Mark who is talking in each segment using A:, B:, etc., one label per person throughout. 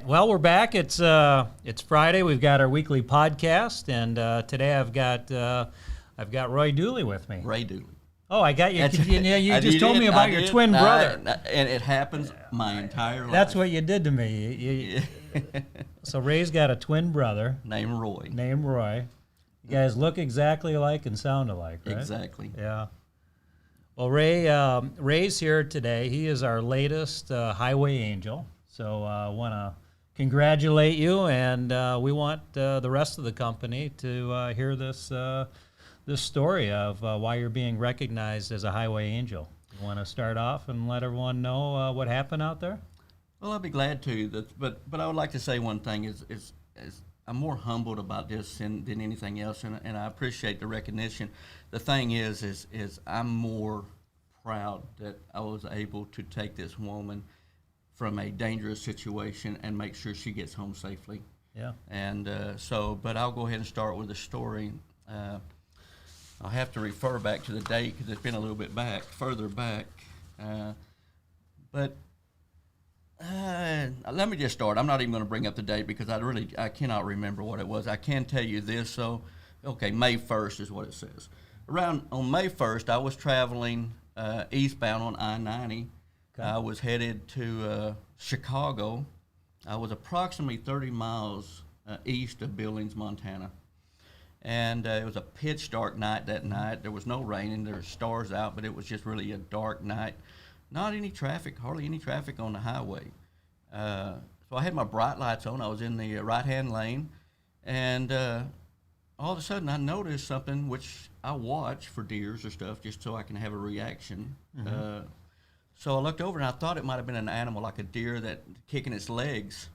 A: Well, we're back. It's Friday. We've got our weekly podcast, and today I've got Ray Dooley with me.
B: Ray Dooley.
A: Oh, I got you. You just told me about your twin brother.
B: And it happens my entire life.
A: That's what you did to me. So Ray's got a twin brother
B: named Roy.
A: You guys look exactly alike and sound alike, right?
B: Exactly.
A: Yeah. Well, Ray's here today. He is our latest highway angel. So I want to congratulate you, and we want the rest of the company to hear this story of why you're being recognized as a highway angel. You want to start off and let everyone know what happened out there?
B: Well, I'd be glad to. But I would like to say one thing is I'm more humbled about this than anything else, and I appreciate the recognition. The thing is I'm more proud that I was able to take this woman from a dangerous situation and make sure she gets home safely.
A: Yeah.
B: And but I'll go ahead and start with the story. I'll have to refer back to the date because it's been a little bit further back. But let me just start. I'm not even going to bring up the date because I cannot remember what it was. I can tell you this. So, okay, May 1st is what it says. On May 1st, I was traveling eastbound on I-90. Okay. I was headed to Chicago. I was approximately 30 miles east of Billings, Montana. And it was a pitch dark night that night. There was no rain and there were stars out, but it was just really a dark night. Not any traffic, hardly any traffic on the highway. So I had my bright lights on. I was in the right-hand lane. And all of a sudden I noticed something which I watch for deers or stuff just so I can have a reaction. Mm-hmm. So I looked over and I thought it might have been an animal like a deer that kicking its legs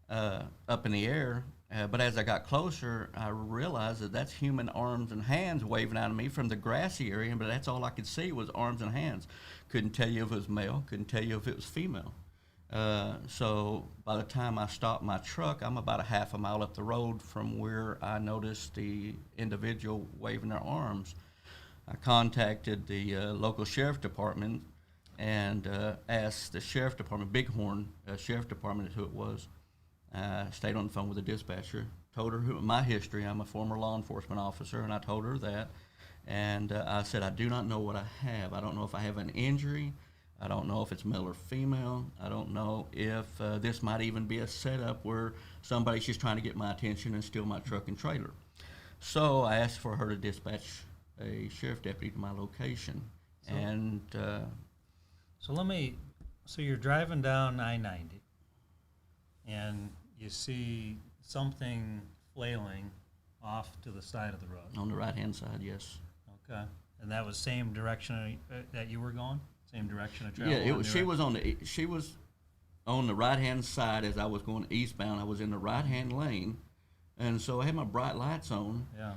B: up in the air. But as I got closer, I realized that that's human arms and hands waving out at me from the grassy area, but that's all I could see was arms and hands. Couldn't tell you if it was male, couldn't tell you if it was female. So by the time I stopped my truck, I'm about a half a mile up the road from where I noticed the individual waving their arms. I contacted the local sheriff department and asked the sheriff department, Bighorn Sheriff Department is who it was. Stayed on the phone with the dispatcher, told her my history. I'm a former law enforcement officer, and I told her that. And I said, I do not know what I have. I don't know if I have an injury. I don't know if it's male or female. I don't know if this might even be a setup where somebody's just trying to get my attention and steal my truck and trailer. So I asked for her to dispatch a sheriff deputy to my location.
A: So you're driving down I-90, and you see something flailing off to the side of the road.
B: On the right-hand side, yes.
A: Okay. And that was same direction that you were going? Same direction of travel?
B: Yeah, she was on the right-hand side as I was going eastbound. I was in the right-hand lane, and so I had my bright lights on.
A: Yeah.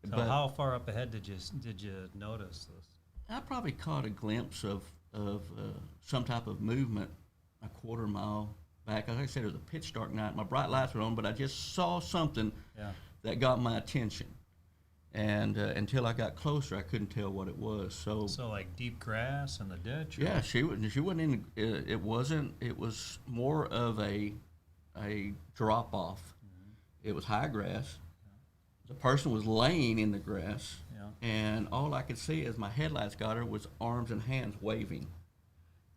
A: So how far up ahead did you notice this?
B: I probably caught a glimpse of some type of movement a quarter mile back. Like I said, it was a pitch dark night. My bright lights were on, but I just saw something that got my attention. And until I got closer, I couldn't tell what it was. So
A: like deep grass in the ditch? Or?
B: Yeah, she wasn't in. It wasn't. It was more of a drop off. Mm-hmm. It was high grass. The person was laying in the grass, and all I could see as my headlights got her was arms and hands waving.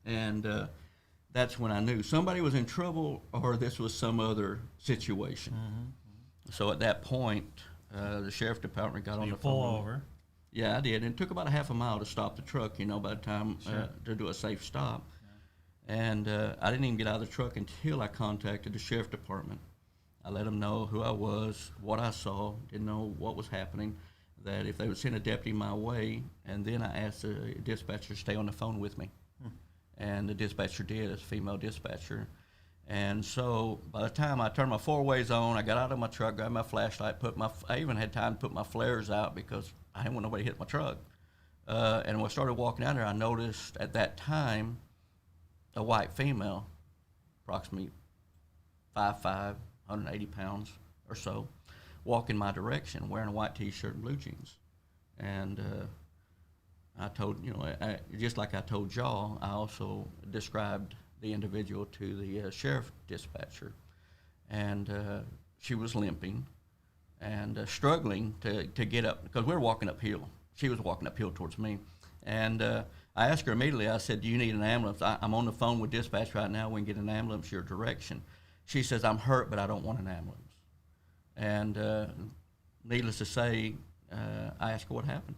B: And that's when I knew somebody was in trouble or this was some other situation. Mm-hmm. So at that point, the sheriff department got on the phone.
A: You pull over.
B: Yeah, I did. And it took about a half a mile to stop the truck, by the time to do a safe stop. Yeah. And I didn't even get out of the truck until I contacted the sheriff department. I let them know who I was, what I saw, didn't know what was happening, that if they would send a deputy my way, and then I asked the dispatcher to stay on the phone with me. And the dispatcher did, it's a female dispatcher. And so by the time I turned my four-ways on, I got out of my truck, grabbed my flashlight, I even had time to put my flares out because I didn't want nobody to hit my truck. And when I started walking out there, I noticed at that time a white female, approximately 5'5", 180 pounds or so, walking my direction, wearing a white T-shirt and blue jeans. And I told, just like I told y'all, I also described the individual to the sheriff dispatcher. and she was limping and struggling to get up because we were walking uphill. She was walking uphill towards me. And I asked her immediately, I said, do you need an ambulance? I'm on the phone with dispatch right now. We can get an ambulance your direction. She says, I'm hurt, but I don't want an ambulance. And needless to say, I asked her what happened.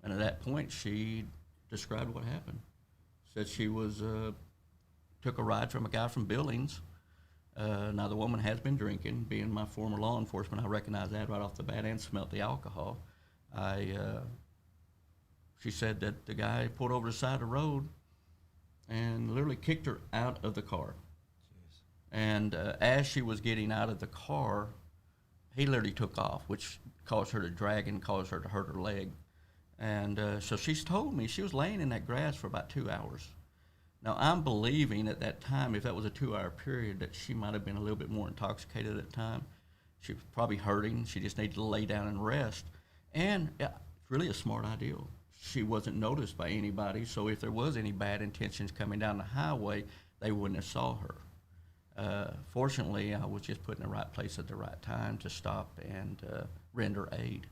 B: And at that point, she described what happened. Said she was took a ride from a guy from Billings. Now, the woman has been drinking. Being my former law enforcement, I recognize that right off the bat and smelt the alcohol. She said that the guy pulled over the side of the road and literally kicked her out of the car. Jeez. And as she was getting out of the car, he literally took off, which caused her to drag and caused her to hurt her leg. And so she's told me she was laying in that grass for about 2 hours. Now, I'm believing at that time, if that was a 2-hour period, that she might have been a little bit more intoxicated at that time. She was probably hurting. She just needed to lay down and rest. And it's really a smart idea. She wasn't noticed by anybody, so if there was any bad intentions coming down the highway, they wouldn't have saw her. Fortunately, I was just put in the right place at the right time to stop and render aid.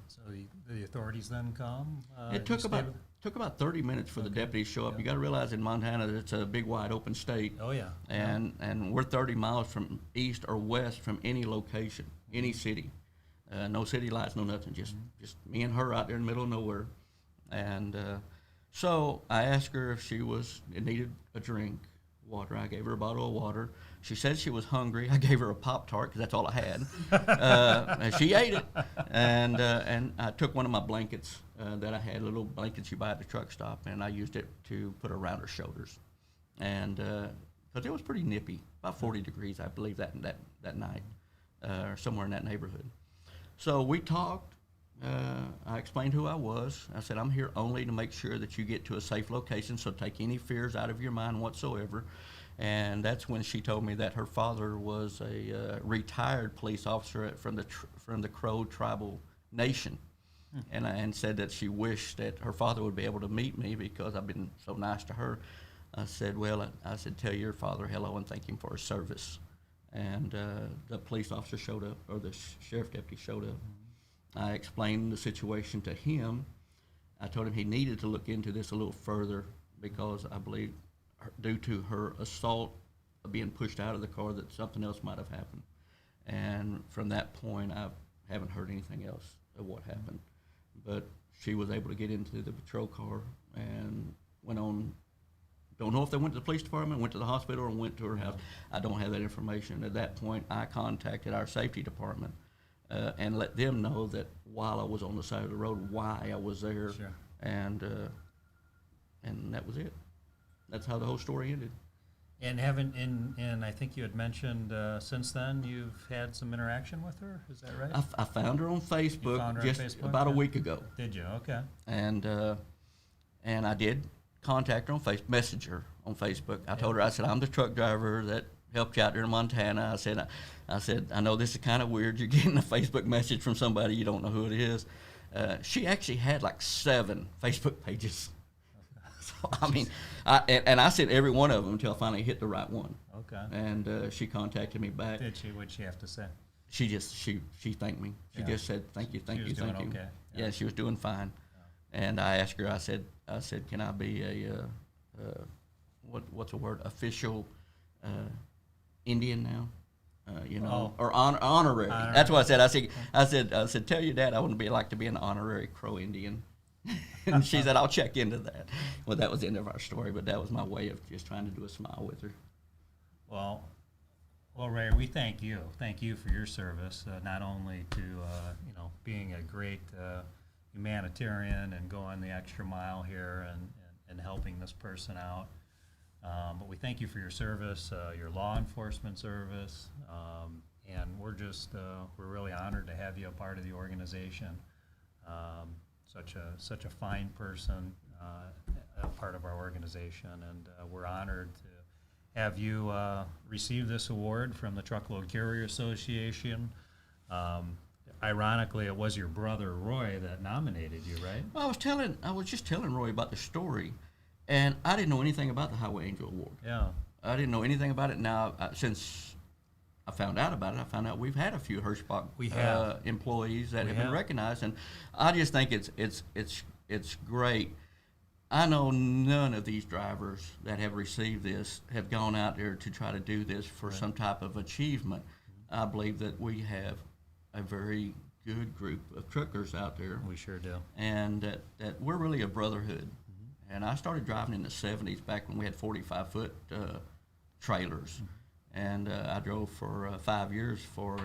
A: So the authorities then come?
B: It took about 30 minutes for the deputies to show up. You got to realize in Montana that it's a big, wide open state.
A: Oh, yeah.
B: And we're 30 miles from east or west from any location, any city. No city lights, no nothing, just me and her out there in the middle of nowhere. And so I asked her if she needed a drink, water. I gave her a bottle of water. She said she was hungry. I gave her a Pop-Tart because that's all I had. And she ate it. And I took one of my blankets that I had, little blankets you buy at the truck stop, and I used it to put around her shoulders. And because it was pretty nippy, about 40 degrees, I believe, that night, or somewhere in that neighborhood. So we talked. I explained who I was. I said, I'm here only to make sure that you get to a safe location, so take any fears out of your mind whatsoever. And that's when she told me that her father was a retired police officer from the Crow tribal nation. And said that she wished that her father would be able to meet me because I've been so nice to her. I said, well, I said, tell your father hello and thank him for his service. And the police officer showed up, or the sheriff deputy showed up. I explained the situation to him. I told him he needed to look into this a little further because I believe due to her assault of being pushed out of the car that something else might have happened. And from that point, I haven't heard anything else of what happened. But she was able to get into the patrol car and went on. Don't know if they went to the police department, went to the hospital, or went to her house. I don't have that information. At that point, I contacted our safety department and let them know that while I was on the side of the road, why I was there.
A: Sure.
B: And that was it. That's how the whole story ended.
A: And I think you had mentioned since then you've had some interaction with her. Is that right?
B: I found her on Facebook
A: Facebook?
B: about a week ago.
A: Did you? Okay.
B: And I did contact her on Facebook, message her on Facebook. I told her, I said, I'm the truck driver that helped you out there in Montana. I said, I know this is kind of weird. You're getting a Facebook message from somebody you don't know who it is. She actually had like 7 Facebook pages. So, I mean, I sent every one of them until I finally hit the right one.
A: Okay.
B: And she contacted me back.
A: Did she? What'd she have to say?
B: She thanked me. She just said, thank you.
A: She was doing okay.
B: Yeah, she was doing fine. And I asked her, I said, can I be a, what's the word, official Indian now? Or honorary. That's what I said. I said, tell your dad I wouldn't like to be an honorary Crow Indian. And she said, I'll check into that. Well, that was the end of our story, but that was my way of just trying to do a smile with her.
A: Well, Ray, we thank you. Thank you for your service, not only to being a great humanitarian and going the extra mile here and helping this person out. But we thank you for your service, your law enforcement service, and we're really honored to have you a part of the organization. Such a fine person, a part of our organization, and we're honored to have you receive this award from the Truckload Carrier Association. Ironically, it was your brother Roy that nominated you, right?
B: Well, I was just telling Roy about the story, and I didn't know anything about the Highway Angel Award.
A: Yeah.
B: I didn't know anything about it. Now, since I found out about it, I found out we've had a few Hirschbach employees that have been recognized, and I just think it's great. I know none of these drivers that have received this have gone out there to try to do this for some type of achievement. I believe that we have a very good group of truckers out there.
A: We sure do.
B: And that we're really a brotherhood. And I started driving in the 70s, back when we had 45-foot trailers. And I drove for 5 years for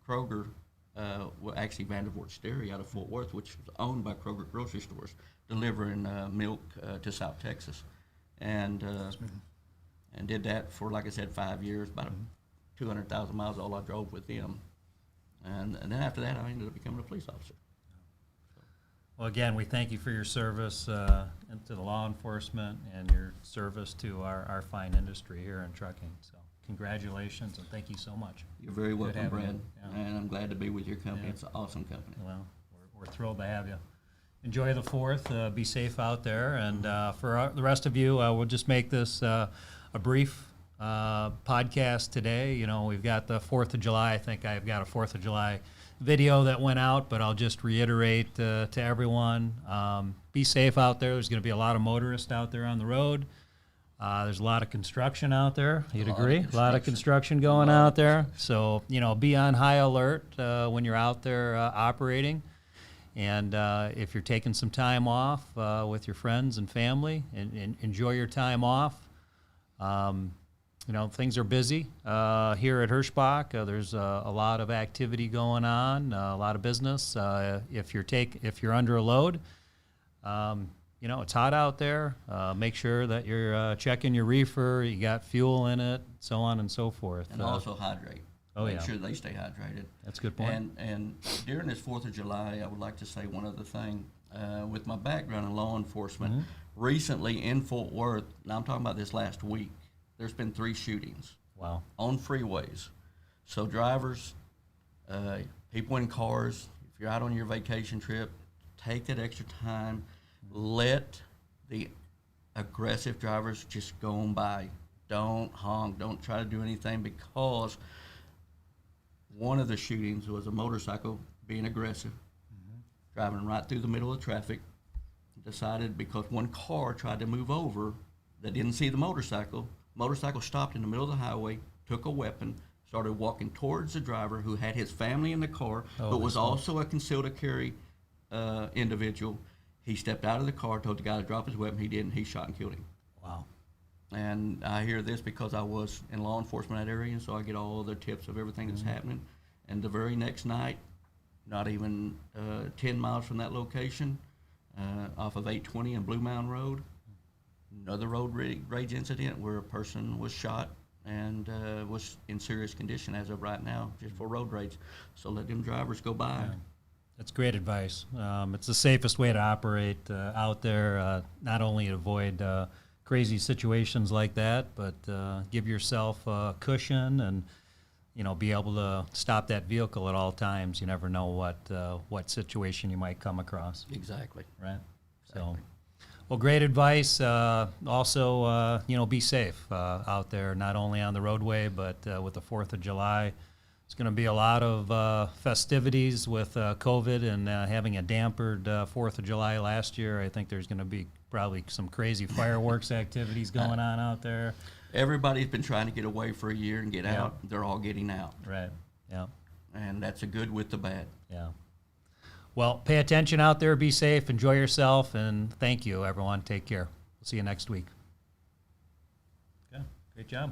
B: Kroger, well, actually Vandervoort Dairy out of Fort Worth, which was owned by Kroger grocery stores, delivering milk to South Texas. And did that for, like I said, 5 years, about 200,000 miles, all I drove with them. And then after that, I ended up becoming a police officer.
A: Well, again, we thank you for your service to the law enforcement and your service to our fine industry here in trucking. So congratulations, and thank you so much.
B: You're very welcome, Brad.
A: Yeah.
B: And I'm glad to be with your company. It's an awesome company.
A: Well, we're thrilled to have you. Enjoy the 4th. Be safe out there. And for the rest of you, we'll just make this a brief podcast today. You know, we've got the 4th of July. I think I've got a 4th of July video that went out, but I'll just reiterate to everyone, be safe out there. There's going to be a lot of motorists out there on the road. There's a lot of construction out there. You'd agree? A lot of construction going out there. So, you know, be on high alert when you're out there operating. And if you're taking some time off with your friends and family, and enjoy your time off. You know, things are busy here at Hirschbach. There's a lot of activity going on, a lot of business. If you're under a load, you know, it's hot out there. Make sure that you're checking your reefer, you got fuel in it, so on and so forth.
B: And also hydrate. Make sure they stay hydrated.
A: That's a good point.
B: And during this 4th of July, I would like to say one other thing. With my background in law enforcement, recently in Fort Worth, now I'm talking about this last week, there's been 3 shootings.
A: Wow. On
B: freeways. So drivers, people in cars, if you're out on your vacation trip, take that extra time. Let the aggressive drivers just go on by. Don't honk. Don't try to do anything, because one of the shootings was a motorcycle being aggressive, driving right through the middle of traffic. Decided, because one car tried to move over that didn't see the motorcycle stopped in the middle of the highway, took a weapon, started walking towards the driver, who had his family in the car, but was also a concealed carry individual. He stepped out of the car, told the guy to drop his weapon. He didn't. He shot and killed him.
A: Wow.
B: And I hear this because I was in law enforcement in that area, and so I get all the tips of everything that's happening. And the very next night, not even 10 miles from that location, off of 820 and Blue Mountain Road, another road rage incident where a person was shot and was in serious condition as of right now, just for road rage. So let them drivers go by.
A: Yeah. That's great advice. It's the safest way to operate out there, not only to avoid crazy situations like that, but give yourself a cushion and, you know, be able to stop that vehicle at all times. You never know what situation you might come across.
B: Exactly.
A: Right.
B: Exactly.
A: So, well, great advice. Also, you know, be safe out there, not only on the roadway, but with the 4th of July. It's going to be a lot of festivities with COVID and having a dampered 4th of July last year. I think there's going to be probably some crazy fireworks activities going on out there.
B: Everybody's been trying to get away for a year and get out. They're all getting out.
A: Right. Yeah.
B: And that's a good with the bad.
A: Yeah. Well, pay attention out there. Be safe. Enjoy yourself. And thank you, everyone. Take care. We'll see you next week. Okay. Great job.